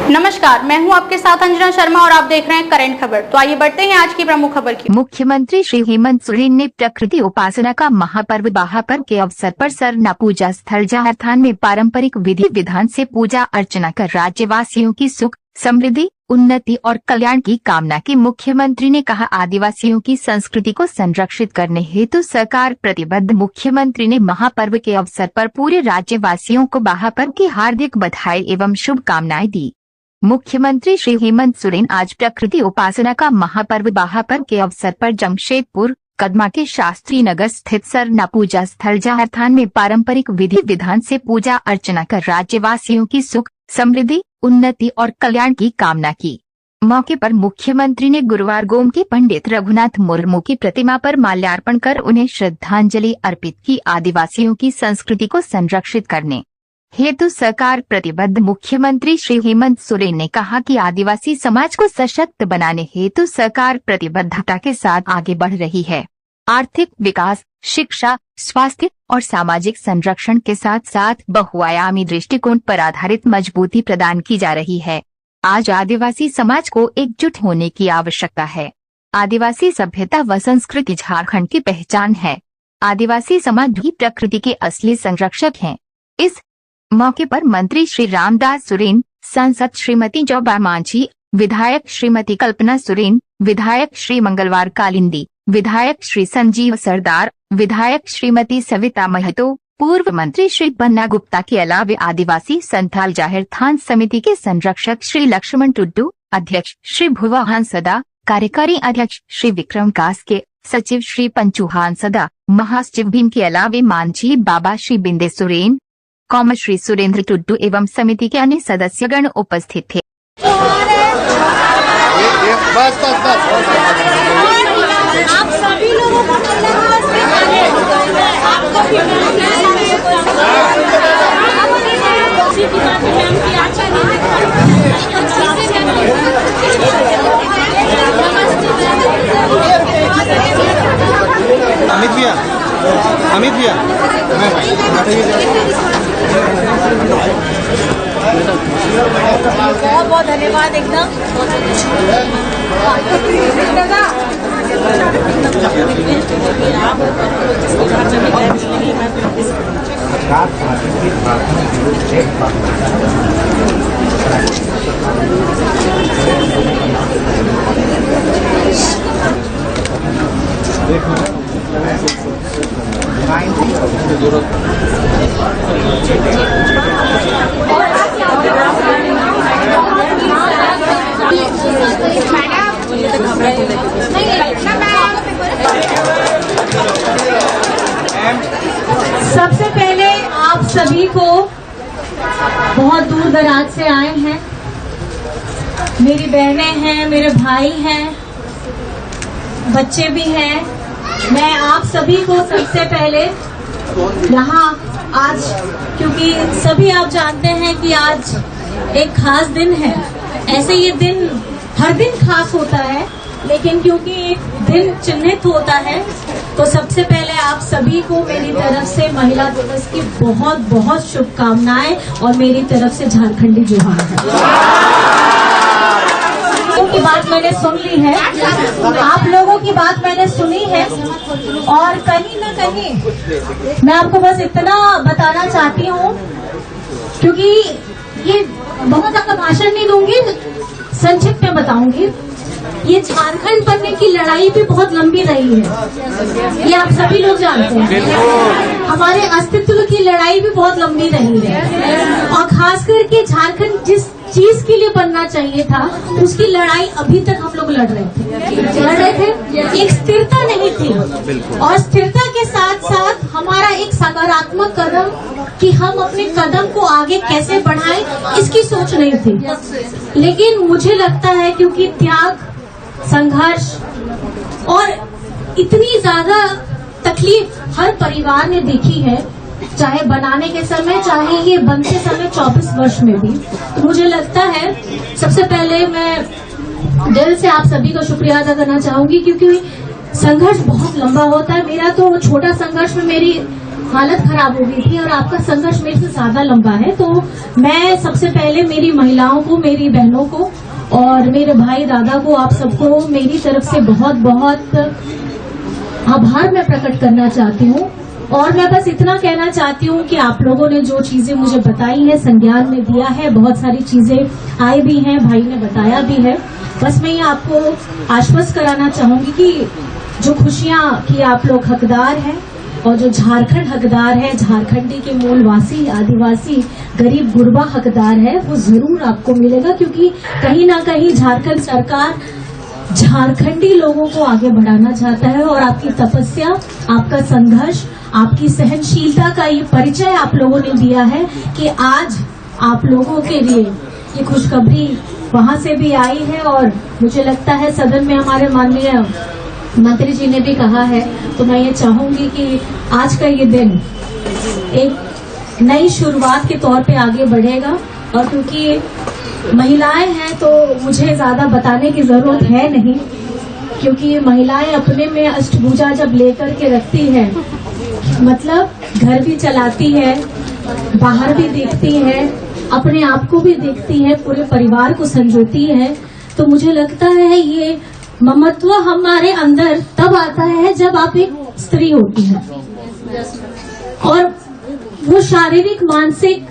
नमस्कार, मैं हूं आपके साथ अंजना शर्मा और आप देख रहे हैं करंट खबर। तो आइए बढ़ते हैं आज की प्रमुख खबर की। मुख्यमंत्री श्री हेमंत सोरेन ने प्रकृति उपासना का महापर्व महापर्व के अवसर पर सरना पूजा स्थल झारखंड में पारंपरिक विधि विधान से पूजा अर्चना कर राज्यवासियों की सुख समृद्धि उन्नति और कल्याण की कामना की। मुख्यमंत्री ने कहा, आदिवासियों की संस्कृति को संरक्षित करने हेतु सरकार प्रतिबद्ध। मुख्यमंत्री ने महापर्व के अवसर पर पूरे राज्यवासियों को महापर्व की हार्दिक बधाई एवं शुभकामनाएं दी। मुख्यमंत्री श्री हेमंत सोरेन आज प्रकृति उपासना का महापर्व महापर्व के अवसर पर जमशेदपुर कदमा के शास्त्री नगर स्थित सरना पूजा स्थल झारखंड में पारंपरिक विधि विधान से पूजा अर्चना कर राज्यवासियों की सुख समृद्धि उन्नति और कल्याण की कामना की। मौके पर मुख्यमंत्री ने गुरुवार गोमती पंडित रघुनाथ मुर्मू की प्रतिमा पर माल्यार्पण कर उन्हें श्रद्धांजलि अर्पित की। आदिवासियों की संस्कृति को संरक्षित करने हेतु सरकार प्रतिबद्ध। मुख्यमंत्री श्री हेमंत सोरेन ने कहा कि आदिवासी समाज को सशक्त बनाने हेतु सरकार प्रतिबद्धता के साथ आगे बढ़ रही है। आर्थिक विकास, शिक्षा, स्वास्थ्य और सामाजिक संरक्षण के साथ साथ बहुआयामी दृष्टिकोण पर आधारित मजबूती प्रदान की जा रही है। आज आदिवासी समाज को एकजुट होने की आवश्यकता है। आदिवासी सभ्यता व संस्कृति झारखंड की पहचान है। आदिवासी समाज भी प्रकृति के असली संरक्षक हैं। इस मौके पर मंत्री श्री रामदास सोरेन, सांसद श्रीमती जोबा मांझी, विधायक श्रीमती कल्पना सोरेन, विधायक श्री मंगलवार कालिंदी, विधायक श्री संजीव सरदार, विधायक श्रीमती सविता महतो, पूर्व मंत्री श्री बन्ना गुप्ता के अलावा आदिवासी संथाल जाहिर थान समिति के संरक्षक श्री लक्ष्मण टुड्डू, अध्यक्ष श्री भुवाहान सदा, कार्यकारी अध्यक्ष श्री विक्रम कास्के, सचिव श्री पंचुहान सदा, महासचिव भीम के अलावा मांझी बाबा श्री बिंदे सोरेन, कॉमर श्री सुरेंद्र टुड्डू एवं समिति के अन्य सदस्यगण उपस्थित थे। आप सभी लोगों को अमित भैया बहुत बहुत धन्यवाद। एकदम सबसे पहले आप सभी को बहुत दूर दराज से आए हैं, मेरी बहनें हैं, मेरे भाई हैं, बच्चे भी हैं। मैं आप सभी को सबसे पहले यहाँ आज, क्योंकि सभी आप जानते हैं कि आज एक खास दिन है। ऐसे ये दिन हर दिन खास होता है, लेकिन क्योंकि एक दिन चिन्हित होता है तो सबसे पहले आप सभी को मेरी तरफ से महिला दिवस की बहुत बहुत शुभकामनाएं और मेरी तरफ से झारखंडी जोहार है। की बात मैंने सुन ली है, आप लोगों की बात मैंने सुनी है और कहीं न कहीं मैं आपको बस इतना बताना चाहती हूँ, क्योंकि ये बहुत ज्यादा भाषण नहीं दूंगी, संक्षिप्त में बताऊंगी। ये झारखंड बनने की लड़ाई भी बहुत लंबी रही है, ये आप सभी लोग जानते हैं। हमारे अस्तित्व की लड़ाई भी बहुत लंबी रही है और खास करके झारखंड जिस चीज के लिए बनना चाहिए था उसकी लड़ाई अभी तक हम लोग लड़ रहे थे। एक स्थिरता नहीं थी और स्थिरता के साथ साथ हमारा एक सकारात्मक कदम कि हम अपने कदम को आगे कैसे बढ़ाएं इसकी सोच नहीं थी। लेकिन मुझे लगता है क्योंकि त्याग, संघर्ष और इतनी ज्यादा तकलीफ हर परिवार ने देखी है, चाहे बनाने के समय चाहे ये बनते समय 24 वर्ष में भी, तो मुझे लगता है सबसे पहले मैं दिल से आप सभी को शुक्रिया अदा करना चाहूंगी, क्योंकि संघर्ष बहुत लंबा होता है। मेरा तो छोटा संघर्ष में मेरी हालत खराब हो गई थी और आपका संघर्ष मेरे से ज्यादा लंबा है। तो मैं सबसे पहले मेरी महिलाओं को, मेरी बहनों को और मेरे भाई दादा को, आप सबको मेरी तरफ से बहुत बहुत आभार मैं प्रकट करना चाहती हूँ। और मैं बस इतना कहना चाहती हूँ कि आप लोगों ने जो चीजें मुझे बताई है, संज्ञान में दिया है, बहुत सारी चीजें आई भी हैं, भाई ने बताया भी है। बस मैं ये आपको आश्वस्त कराना चाहूंगी कि जो खुशियां की आप लोग हकदार हैं और जो झारखंड हकदार है, झारखंडी के मूलवासी, आदिवासी, गरीब गुरबा हकदार है, वो जरूर आपको मिलेगा। क्योंकि कहीं ना कहीं झारखंड सरकार झारखंडी लोगों को आगे बढ़ाना चाहता है और आपकी तपस्या, आपका संघर्ष, आपकी सहनशीलता का ये परिचय आप लोगों ने दिया है कि आज आप लोगों के लिए ये खुशखबरी वहां से भी आई है। और मुझे लगता है सदन में हमारे माननीय मंत्री जी ने भी कहा है, तो मैं ये चाहूंगी कि आज का ये दिन एक नई शुरुआत के तौर पे आगे बढ़ेगा। और क्योंकि महिलाएं हैं तो मुझे ज्यादा बताने की जरूरत है नहीं, क्योंकि महिलाएं अपने में अष्टभुजा जब लेकर के रखती है, मतलब घर भी चलाती है, बाहर भी देखती है, अपने आप को भी देखती है, पूरे परिवार को संजोती है, तो मुझे लगता है ये ममत्व हमारे अंदर तब आता है जब आप एक स्त्री होती है और वो शारीरिक, मानसिक,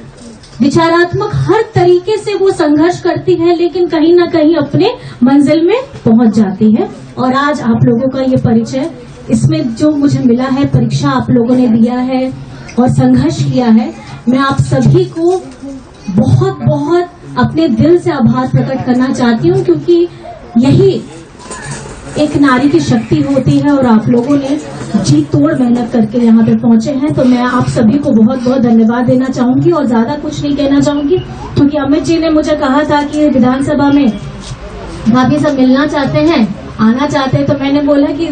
विचारात्मक हर तरीके से वो संघर्ष करती है, लेकिन कहीं ना कहीं अपने मंजिल में पहुंच जाती है। और आज आप लोगों का ये परिचय, इसमें जो मुझे मिला है, परीक्षा आप लोगों ने दिया है और संघर्ष किया है, मैं आप सभी को बहुत बहुत अपने दिल से आभार प्रकट करना चाहती हूँ। क्योंकि यही एक नारी की शक्ति होती है और आप लोगों ने जी तोड़ मेहनत करके यहाँ पे पहुंचे हैं, तो मैं आप सभी को बहुत बहुत धन्यवाद देना चाहूंगी और ज्यादा कुछ नहीं कहना चाहूंगी। क्योंकि अमित जी ने मुझे कहा था कि विधानसभा में भाभी सब मिलना चाहते हैं, आना चाहते हैं, तो मैंने बोला कि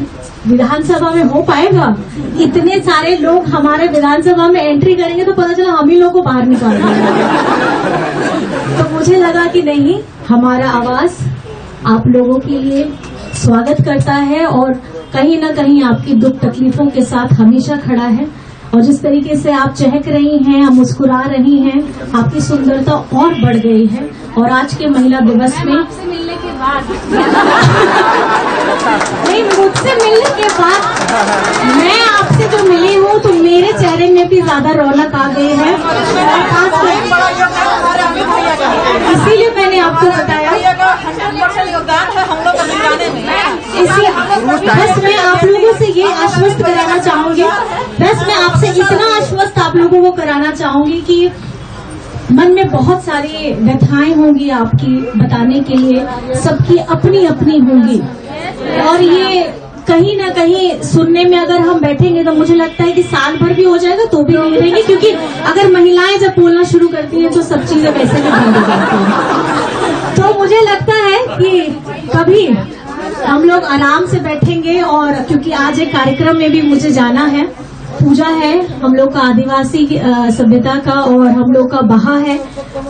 विधानसभा में हो पाएगा? इतने सारे लोग हमारे विधानसभा में एंट्री करेंगे तो पता चला हम ही लोग को बाहर निकाल देंगे। तो मुझे लगा कि नहीं, हमारा आवाज आप लोगों के लिए स्वागत करता है और कहीं ना कहीं आपकी दुख तकलीफों के साथ हमेशा खड़ा है। और जिस तरीके से आप चहक रही हैं, आप मुस्कुरा रही हैं, आपकी सुंदरता और बढ़ गई है। और आज के महिला दिवस में आपसे मिलने के बाद नहीं, मुझसे मिलने के बाद मैं आपसे जो मिली हूँ तो मेरे चेहरे में भी ज्यादा रौनक आ गई है। और खास इसीलिए मैंने आपको बताया, बस मैं आप लोगों से ये आश्वस्त कराना चाहूंगी, बस मैं आपसे इतना आश्वस्त आप लोगों को कराना चाहूंगी कि मन में बहुत सारी व्यथाएं होंगी आपकी बताने के लिए, सबकी अपनी अपनी होंगी। और ये कहीं ना कहीं सुनने में अगर हम बैठेंगे तो मुझे लगता है कि साल भर भी हो जाएगा तो भी नहीं रहेंगे। क्योंकि अगर महिलाएं जब बोलना शुरू करती हैं तो सब चीजें वैसे भी बंद हो जाती हैं। तो मुझे लगता है कि कभी हम लोग आराम से बैठेंगे। और क्योंकि आज एक कार्यक्रम में भी मुझे जाना है, पूजा है हम लोग का, आदिवासी सभ्यता का, और हम लोग का बहा है,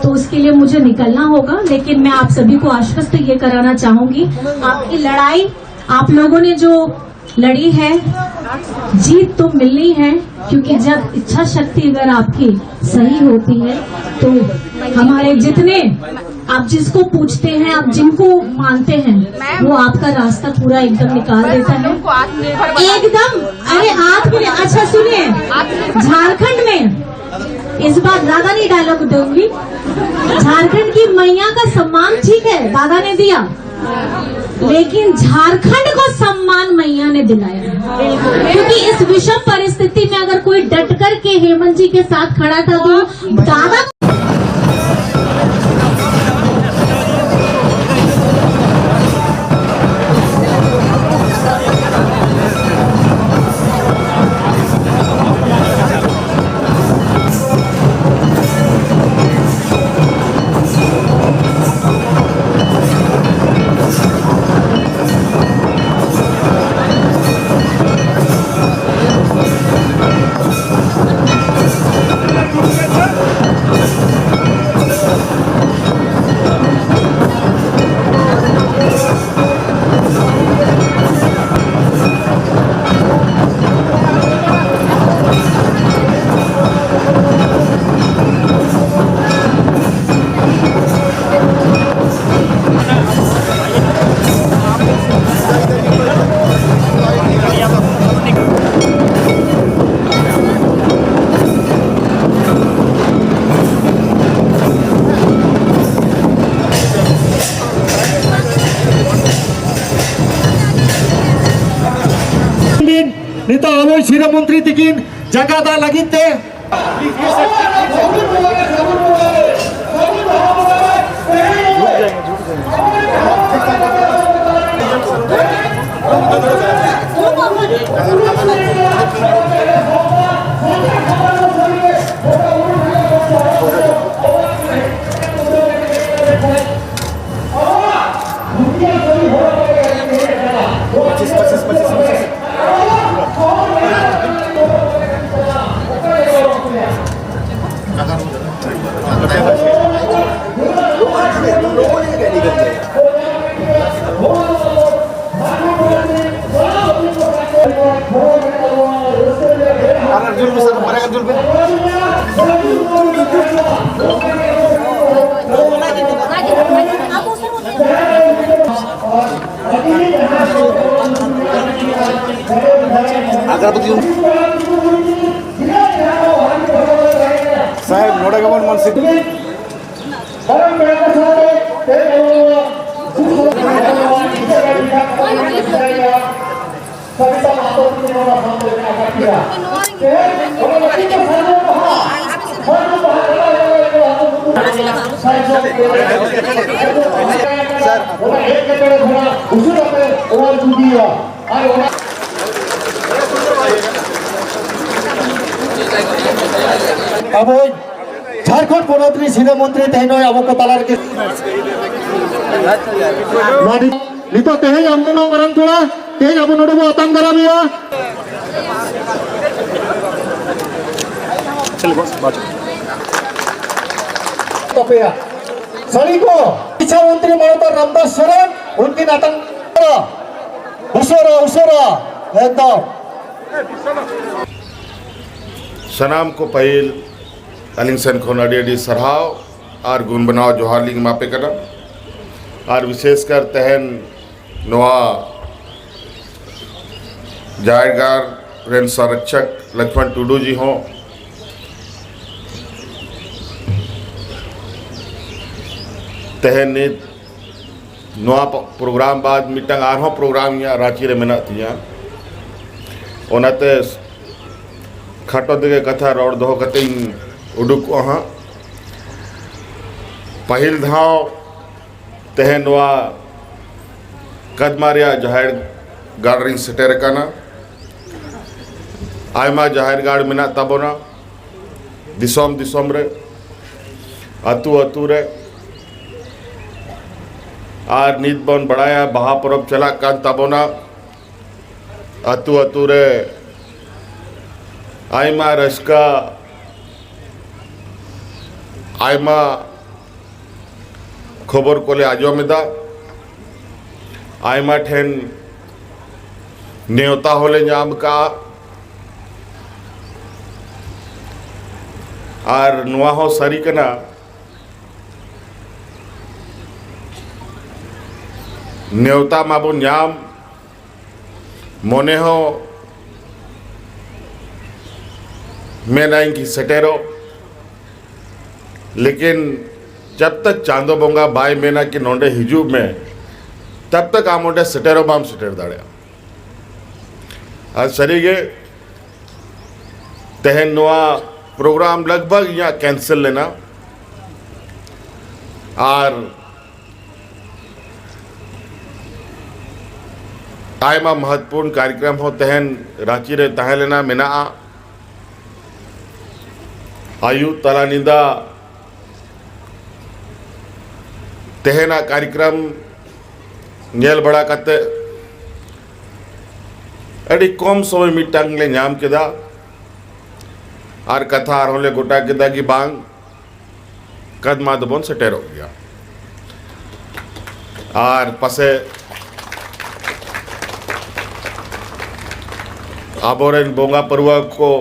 तो उसके लिए मुझे निकलना होगा। लेकिन मैं आप सभी को आश्वस्त ये कराना चाहूंगी, आपकी लड़ाई आप लोगों ने जो लड़ी है, जीत तो मिलनी है। क्योंकि जब इच्छा शक्ति अगर आपकी सही होती है तो हमारे जितने, आप जिसको पूछते हैं, आप जिनको मानते हैं, वो आपका रास्ता पूरा एकदम निकाल देता है एकदम। अरे आत्मनिर्भर, अच्छा सुनिए, झारखंड में इस बार दादा नहीं डायलॉग दूंगी, झारखंड की मैया का सम्मान ठीक है दादा ने दिया, लेकिन झारखंड को सम्मान मैया ने दिलाया। क्योंकि इस विषम परिस्थिति में अगर कोई डट कर के हेमंत जी के साथ खड़ा था तो दादा सिरा मंत्री तकिन जगह दा लगिते साहेब नोड़ेगमन मनसी अब झारखंड पनोतरी सिरा मंत्री तेहन अब को तालार के नितो तेहन आमनो गरम थोड़ा तेज अब नोडे बो अतंग गरमिया चल बस बाजू तोपेया सरी को शिक्षा मंत्री ममता रामदास सोरेन उनकी आतंक उसरा उसरा एकदम सनाम को पहिल अलिंगसन खोनाडी अडी सरहाव और गुण बनाव जोहार लिंग मापे करना और विशेषकर तहन नोआ जायरगार रेन संरक्षक लक्ष्मण टुडू जी हों तहन नोआ प्रोग्राम बाद मिटंग आरहों प्रोग्राम यहाँ रांची रे मेना थिया ओनाते खाटो दिगे कथा रोड दो कते उडुक हाँ पहिल धाव तहन वा कदमारिया जाहिर गाड़ सेटेर काना आयमा जाहिर गाड़ मेना ताबोना दिसोम दिसोम रे अतु अतु रे आर नीत बन बढ़ाया बहा परब चला कान ताबोना अतु अतु रे आयमा रस्का आयमा खबर कोले आजोमेदा आयमा ठेन न्योता होले नाम का आर नुआ हो सारी कना न्योता माबो नाम मोने हो मैं नहीं कि सटेरो लेकिन जब तक चांदो बोंगा बाय मेना कि नोंडे हिजू में तब तक आमोडे सटेरो बाम सटेर दाड़िया आज सरीगे तहन नुआ प्रोग्राम लगभग यहाँ कैंसिल लेना और आयमा महत्वपूर्ण कार्यक्रम हो तहन रांची रे तह लेना मेना आयु तलानिंदा तेहना कार्यक्रम नेल बड़ा कते अड़ी कम समय मिटांग ले नाम केदा और कथा आरोले गोटा केदा की बांग कदमा दबोन से टेरो गया और पसे आबोरेन बोंगा परवा को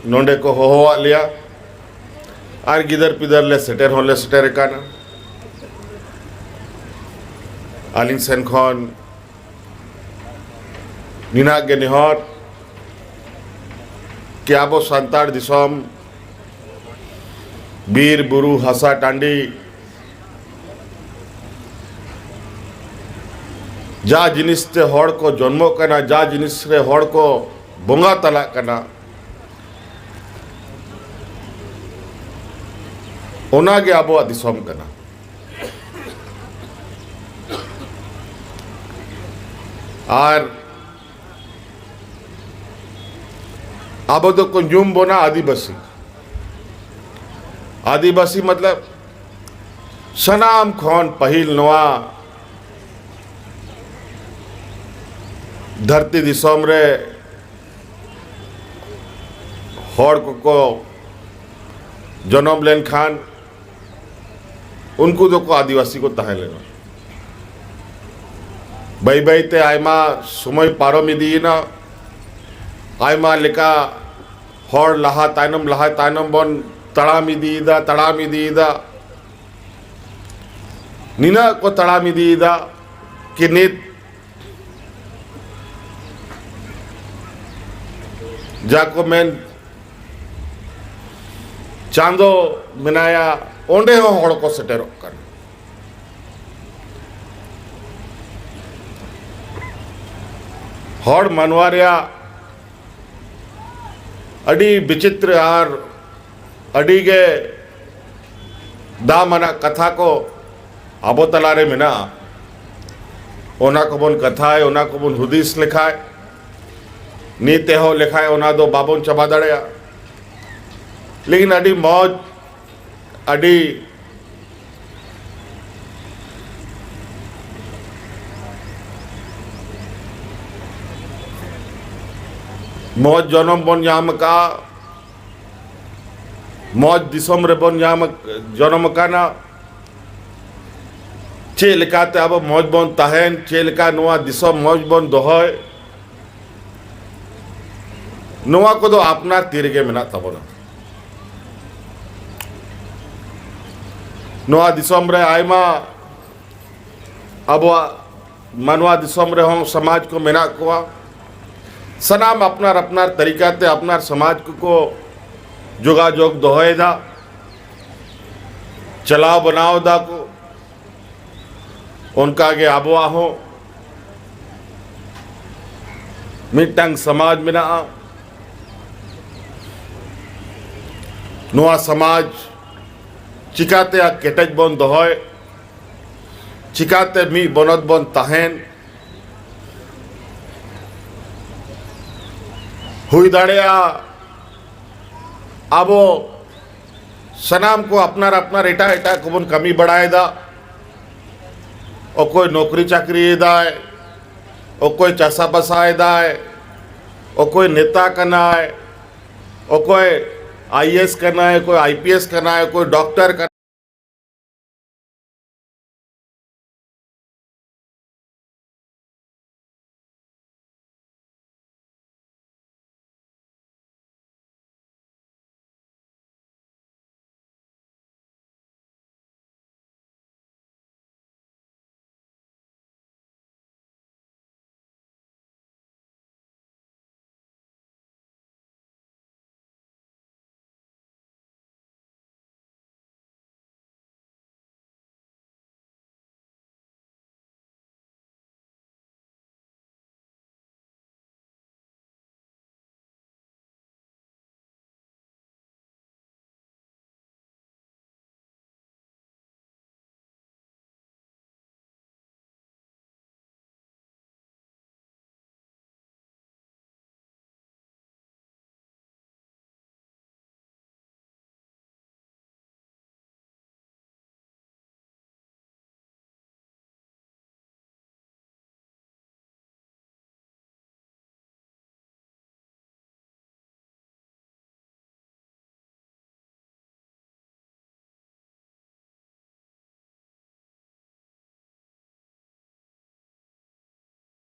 नोंडे को होवा लिया और गिदर पिदर ले सेटेर होले सेटेर काना आलिंगसन खन निनाग गे निहर कि आबो सान्ताड़ दिसम बीर बुरु हसा टांडी जा जिनिस ते हड़ को जन्मो कना जा जिनिस रे हड़ को बोंगा तला कना ओनागे आबो दिसोम कना और आबो तो कंज्यूम बोना आदिवासी मतलब सनाम खोन पहिल नवा धरती दिसोम रे हॉर को जनम लेन खान उनको जो को आदिवासी को तहे लेना बाई बाई ते आयमा समय पारम इदीना आयमा लेका हॉर लहा तायनम बन तड़ाम इदीदा निना को तड़ाम इदीदा कि नित जाको मेन चांदो मिनाया ओंडे हो हड़ को सेटेरो कर हड़ मनवारिया अड़ी विचित्र और अड़ी के दामना कथा को आबो तलारे मिना ओना को बन कथा है ओना को बन हुदीस लिखा है नीते हो लिखा है ओना दो बाबों चबा दड़िया लेकिन अड़ी मौज अड़ी मौज जनम बन जाम का मौज दिसम रे बन जाम जनम का ना चे लेकाते अब मौज बन तहन चे लेका नुआ दिसम मौज बन दोहय नुआ को दो अपना तीरगे मेना तबना नुआ दिसम रे आयमा अब मनवा दिसम रे हम समाज को मेना को सनाम अपनार तरीका ते अपनार समाज को जोगाजोग दोहय दा चलाव बनाओ दा को उनका आगे आबो आहो मिटंग समाज में ना नुआ समाज चिकाते आ केटज बन दोहय चिकाते मी बनत बन तहन हुई दाड़िया आबो सनाम को अपनार एटा को बन कमी बढ़ाए दा और कोई नौकरी चाकरी दाए और कोई चासा बसाए दाए और कोई नेता करना है और कोई IAS करना है कोई IPS करना है कोई डॉक्टर करना